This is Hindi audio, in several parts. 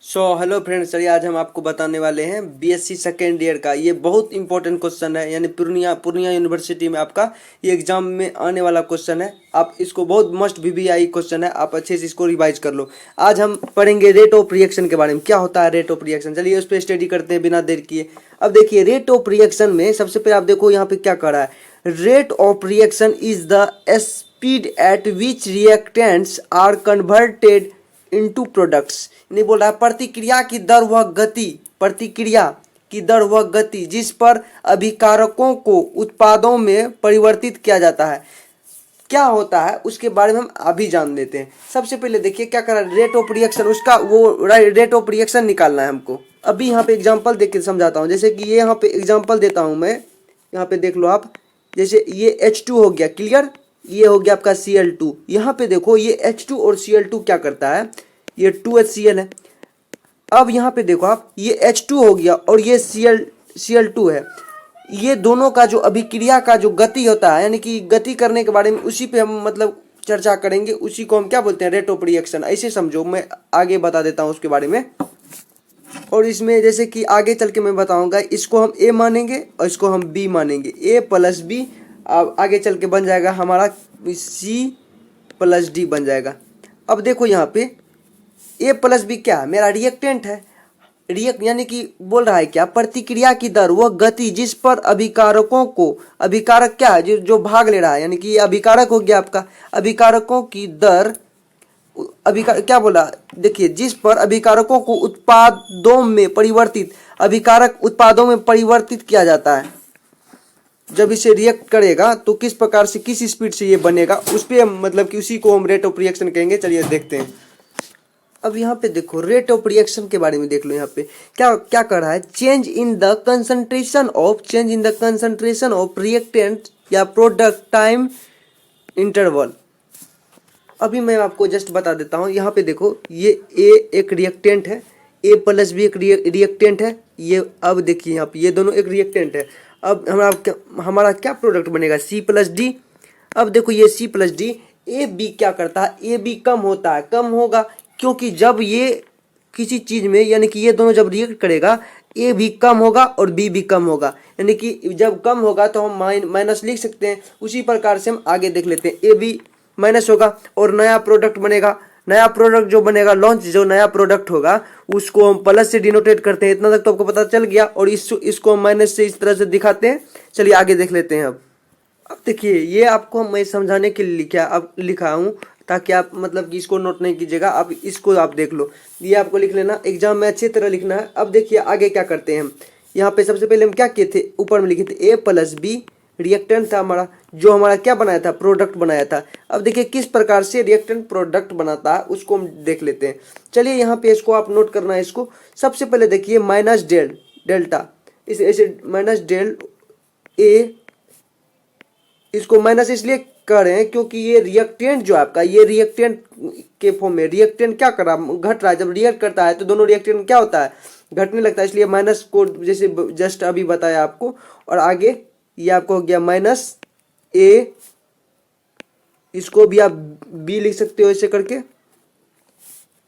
हेलो फ्रेंड्स, चलिए आज हम आपको बताने वाले हैं बीएससी सेकेंड ईयर का ये बहुत इंपॉर्टेंट क्वेश्चन है। यानी पूर्णिया यूनिवर्सिटी में आपका ये एग्जाम में आने वाला क्वेश्चन है। आप इसको बहुत मस्ट VVI क्वेश्चन है, आप अच्छे से इसको रिवाइज कर लो। आज हम पढ़ेंगे रेट ऑफ रिएक्शन के बारे में। क्या होता है रेट ऑफ रिएक्शन, चलिए उस पर स्टडी करते हैं बिना देर किए। अब देखिए रेट ऑफ रिएक्शन में सबसे पहले आप देखो यहाँ पे क्या कर रहा है। Rate of reaction is the speed at which reactants are converted into products. नहीं बोल रहा है प्रतिक्रिया की दर वह गति, प्रतिक्रिया की दर वह गति जिस पर अभिकारकों को उत्पादों में परिवर्तित किया जाता है। क्या होता है उसके बारे में हम अभी जान लेते हैं। सबसे पहले देखिए क्या कर रहा है, रेट ऑफ रिएक्शन, उसका वो रेट ऑफ रिएक्शन निकालना है हमको। अभी यहाँ पे एग्जांपल देख के समझाता हूँ। जैसे कि ये यहाँ पे एग्जांपल देता हूँ मैं, यहाँ पे देख लो आप। जैसे ये H2 हो गया, क्लियर, ये हो गया आपका Cl2। यहाँ पे देखो ये H2 और Cl2 क्या करता है, ये 2HCl है। अब यहाँ पे देखो आप, ये H2 हो गया और ये Cl2 है। ये दोनों का जो अभिक्रिया का जो गति होता है, यानी कि गति करने के बारे में उसी पे हम मतलब चर्चा करेंगे। उसी को हम क्या बोलते हैं, रेट ऑफ रिएक्शन। ऐसे समझो, मैं आगे बता देता हूँ उसके बारे में। और इसमें जैसे कि आगे चल के मैं बताऊंगा, इसको हम A मानेंगे और इसको हम B मानेंगे। A प्लस B आगे चल के बन जाएगा हमारा C प्लस D बन जाएगा। अब देखो यहाँ पे A प्लस B क्या है, मेरा रिएक्टेंट है। यानी कि बोल रहा है क्या, प्रतिक्रिया की दर वह गति जिस पर अभिकारकों को, अभिकारक क्या है, जो भाग ले रहा है, यानी कि ये अभिकारक हो गया आपका। अभिकारकों की दर, क्या बोला, देखिए जिस पर अभिकारकों को उत्पादों में परिवर्तित, अभिकारक उत्पादों में परिवर्तित किया जाता है। जब इसे रिएक्ट करेगा तो किस प्रकार से, किस स्पीड से ये बनेगा, उस पे मतलब कि उसी को हम रेट ऑफ रिएक्शन कहेंगे। चलिए देखते हैं। अब यहाँ पे देखो रेट ऑफ रिएक्शन के बारे में देख लो। यहाँ पे क्या क्या कर रहा है, change in the concentration of reactant या प्रोडक्ट टाइम इंटरवल। अभी मैं आपको जस्ट बता देता हूँ। यहाँ पे देखो ये A एक रिएक्टेंट है, A प्लस B एक रिएक्टेंट है। ये अब देखिए यहाँ पे ये दोनों एक रिएक्टेंट है। अब हमारा क्या प्रोडक्ट बनेगा, C प्लस D। अब देखो ये C plus D, A B क्या करता है, A B कम होता है, कम होगा क्योंकि जब ये किसी चीज में, यानी कि ये दोनों जब रिएक्ट करेगा, A भी कम होगा और B भी कम होगा। यानी कि जब कम होगा तो हम माइनस लिख सकते हैं। उसी प्रकार से हम आगे देख लेते हैं, A भी माइनस होगा और नया प्रोडक्ट बनेगा। नया प्रोडक्ट जो बनेगा, लॉन्च जो नया प्रोडक्ट होगा, उसको हम प्लस से डिनोटेट करते हैं। इतना तक तो आपको पता चल गया। और इसको हम माइनस से इस तरह से दिखाते हैं। चलिए आगे देख लेते हैं। अब देखिए ये आपको मैं समझाने के लिए लिखा हूँ, ताकि आप मतलब कि इसको नोट नहीं कीजिएगा, आप इसको आप देख लो। ये आपको लिख लेना, एग्जाम में अच्छी तरह लिखना है। अब देखिए आगे क्या करते हैं हम। यहाँ पे सबसे पहले हम क्या किए थे, ऊपर में लिखे थे A प्लस B रिएक्टेंट था हमारा, जो हमारा क्या बनाया था, प्रोडक्ट बनाया था। अब देखिए किस प्रकार से रिएक्टेंट प्रोडक्ट बनाता है उसको हम देख लेते हैं। चलिए यहाँ पे इसको आप नोट करना है। इसको सबसे पहले देखिए माइनस डेल्टा, इस ऐसे माइनस डेल A, इसको माइनस इसलिए कर रहे हैं क्योंकि ये रिएक्टेंट जो आपका, ये रिएक्टेंट के फॉर्म में, रिएक्टेंट क्या कर रहा है, घट रहा है। जब रिएक्ट करता है तो दोनों रिएक्टेंट क्या होता है, घटने लगता है। इसलिए माइनस को जैसे जस्ट अभी बताया आपको। और आगे ये आपको हो गया माइनस A, इसको भी आप B लिख सकते हो ऐसे करके।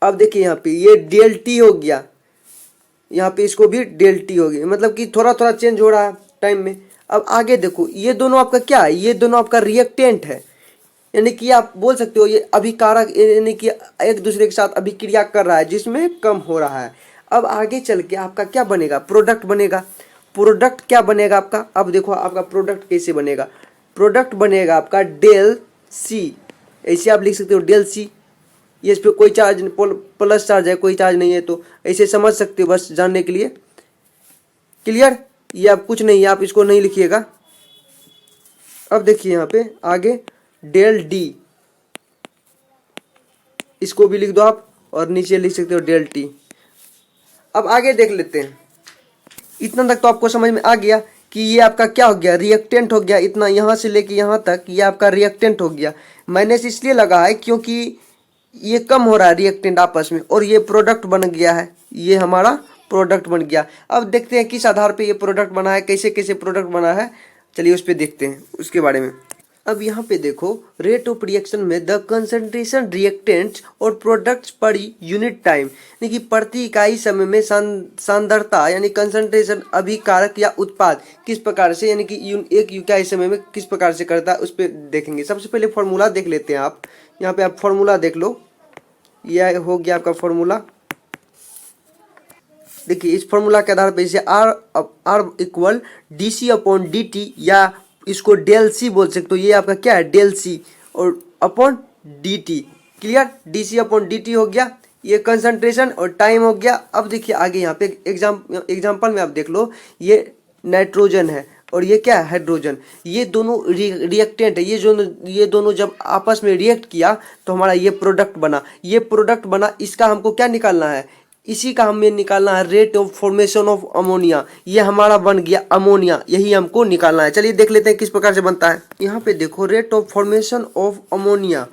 अब देखिए यहाँ पे ये डेल टी हो गया, यहाँ पे इसको भी डेल टी हो गया, मतलब कि थोड़ा थोड़ा चेंज हो रहा है टाइम में। अब आगे देखो ये दोनों आपका क्या है, ये दोनों आपका रिएक्टेंट है। यानी कि आप बोल सकते हो ये अभिकारक, यानी कि एक दूसरे के साथ अभिक्रिया कर रहा है जिसमें कम हो रहा है। अब आगे चल के आपका क्या बनेगा, प्रोडक्ट बनेगा। प्रोडक्ट क्या बनेगा आपका, अब देखो आपका प्रोडक्ट कैसे बनेगा। प्रोडक्ट बनेगा आपका डेल सी, ऐसे आप लिख सकते हो डेल सी। ये इस पर कोई चार्ज, प्लस चार्ज है, कोई चार्ज नहीं है, तो ऐसे समझ सकते हो बस जानने के लिए। क्लियर, ये आप कुछ नहीं है, आप इसको नहीं लिखिएगा। अब देखिए यहाँ पे आगे डेल डी, इसको भी लिख दो आप, और नीचे लिख सकते हो डेल टी। अब आगे देख लेते हैं। इतना तक तो आपको समझ में आ गया कि ये आपका क्या हो गया, रिएक्टेंट हो गया। इतना यहाँ से लेके यहाँ तक ये आपका रिएक्टेंट हो गया। माइनस इसलिए लगा है क्योंकि ये कम हो रहा है रिएक्टेंट आपस में, और ये प्रोडक्ट बन गया है, ये हमारा प्रोडक्ट बन गया। अब देखते हैं किस आधार पे ये प्रोडक्ट बना है, कैसे कैसे प्रोडक्ट बना है। चलिए उस पर देखते हैं उसके बारे में। अब यहाँ पे देखो रेट ऑफ रिएक्शन में द कंसंट्रेशन रिएक्टेंट और प्रोडक्ट्स पर यूनिट टाइम, यानी कि प्रति इकाई समय में सांद्रता यानी कंसंट्रेशन अभिकारक या उत्पाद किस प्रकार से, यानी कि एक इकाई समय में किस प्रकार से करता है उस पर देखेंगे। सबसे पहले फॉर्मूला देख लेते हैं। आप यहाँ पे आप फॉर्मूला देख लो, यह हो गया आपका फॉर्मूला। देखिए इस फॉर्मूला के आधार पर इसे R equal D C upon D T या इसको डेल सी बोल सकते हो। ये आपका क्या है, डेल सी और upon D T. Clear, D C upon D T हो गया, ये कंसंट्रेशन और टाइम हो गया। अब देखिए आगे यहाँ पे एग्जाम्पल में आप देख लो, ये नाइट्रोजन है और ये क्या है, हाइड्रोजन। ये दोनों रिएक्टेंट है, ये दोनों जब आपस में रिएक्ट किया तो हमारा ये प्रोडक्ट बना। ये प्रोडक्ट बना, इसका हमको क्या निकालना है, इसी का हमें निकालना है rate of formation of ammonia. ये हमारा बन गया अमोनिया, यही हमको निकालना है। चलिए देख लेते हैं किस प्रकार से बनता है। यहाँ पे देखो rate of formation of ammonia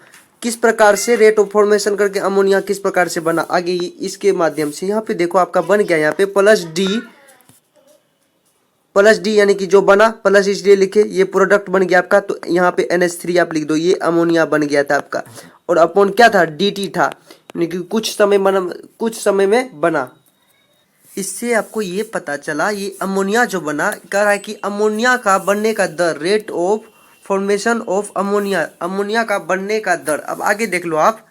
किस प्रकार से, रेट ऑफ फॉर्मेशन करके अमोनिया किस प्रकार से बना, आगे इसके माध्यम से। यहाँ पे देखो आपका बन गया यहाँ पे प्लस डी यानी कि जो बना प्लस इसलिए लिखे, ये प्रोडक्ट बन गया आपका। तो यहाँ पे NH3 आप लिख दो, ये अमोनिया बन गया था आपका। और अपॉन क्या था, DT था, यानी कि कुछ समय में बना। इससे आपको ये पता चला ये अमोनिया जो बना, कह रहा है कि अमोनिया का बनने का दर, rate of formation of ammonia, ammonia का बनने का दर। अब आगे देख लो आप,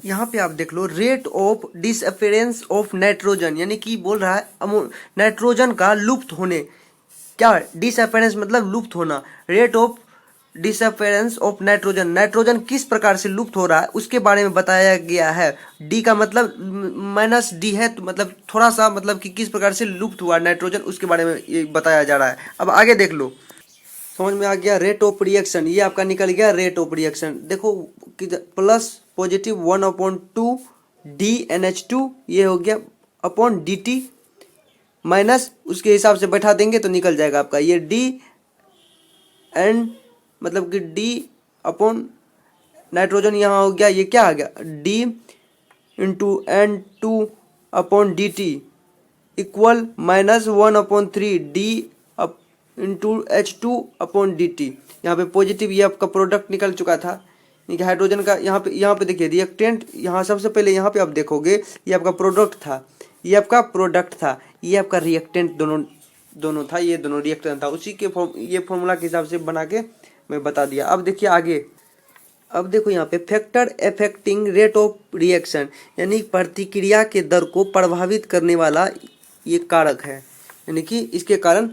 यहाँ पे आप देख लो rate of disappearance of nitrogen, यानी कि बोल रहा है नाइट्रोजन का लुप्त होने। क्या डिसअपियरेंस मतलब लुप्त होना, rate of disappearance of nitrogen, nitrogen किस प्रकार से लुप्त हो रहा है उसके बारे में बताया गया है। डी का मतलब माइनस डी है, तो मतलब थोड़ा सा मतलब कि किस प्रकार से लुप्त हुआ नाइट्रोजन उसके बारे में ये बताया जा रहा है। अब आगे देख लो, समझ में आ गया। रेट ऑफ रिएक्शन ये आपका निकल गया रेट ऑफ रिएक्शन। देखो प्लस पॉजिटिव 1/2 DNH2 ये हो गया अपॉन DT माइनस उसके हिसाब से बैठा देंगे तो निकल जाएगा आपका ये D एंड मतलब कि D अपॉन नाइट्रोजन यहाँ हो गया, ये क्या आ गया D into N2 upon DT equal minus 1/3 D into H2 upon DT। यहाँ पे पॉजिटिव ये आपका प्रोडक्ट निकल चुका था, यानी हाइड्रोजन का। यहाँ पे देखिए रिएक्टेंट, यहाँ सबसे पहले यहाँ पे आप देखोगे ये आपका प्रोडक्ट था, ये आपका प्रोडक्ट था, ये आपका रिएक्टेंट दोनों था, ये दोनों रिएक्टेंट था। उसी के ये फॉर्मूला के हिसाब से बना के मैं बता दिया। अब देखिए आगे, अब देखो यहाँ पे factor affecting rate of reaction, यानी प्रतिक्रिया के दर को प्रभावित करने वाला ये कारक है, यानी कि इसके कारण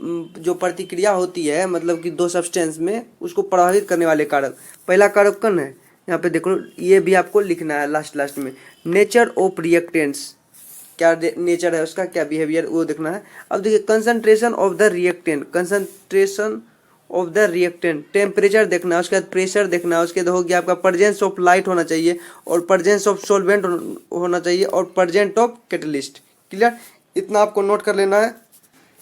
जो प्रतिक्रिया होती है मतलब कि दो सब्सटेंस में उसको प्रभावित करने वाले कारक। पहला कारक कौन है, यहाँ पे देखो ये भी आपको लिखना है लास्ट में। नेचर ऑफ रिएक्टेंट्स, क्या नेचर है उसका, क्या बिहेवियर, वो देखना है। अब देखिए concentration of the reactant, concentration of the reactant, temperature देखना है, उसके बाद प्रेशर देखना है, उसके बाद हो गया आपका प्रेजेंस ऑफ लाइट होना चाहिए और प्रेजेंस ऑफ सॉल्वेंट होना चाहिए और प्रेजेंट ऑफ कैटलिस्ट। क्लियर, इतना आपको नोट कर लेना है।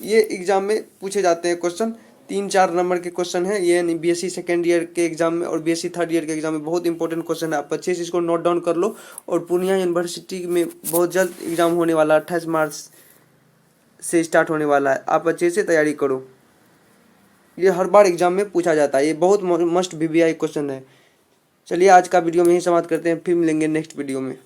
ये एग्जाम में पूछे जाते हैं क्वेश्चन, 3-4 नंबर के क्वेश्चन है ये, BSc सेकेंड ईयर के एग्जाम में और BSc थर्ड ईयर के एग्जाम में बहुत इंपॉर्टेंट क्वेश्चन है। आप अच्छे से इसको नोट डाउन कर लो। और पूर्णिया यूनिवर्सिटी में बहुत जल्द एग्जाम होने वाला, 28 मार्च से स्टार्ट होने वाला है, आप अच्छे से तैयारी करो। ये हर बार एग्जाम में पूछा जाता है, ये बहुत मस्ट VVI क्वेश्चन है। चलिए आज का वीडियो में ही समाप्त करते हैं, फिर मिलेंगे नेक्स्ट वीडियो में।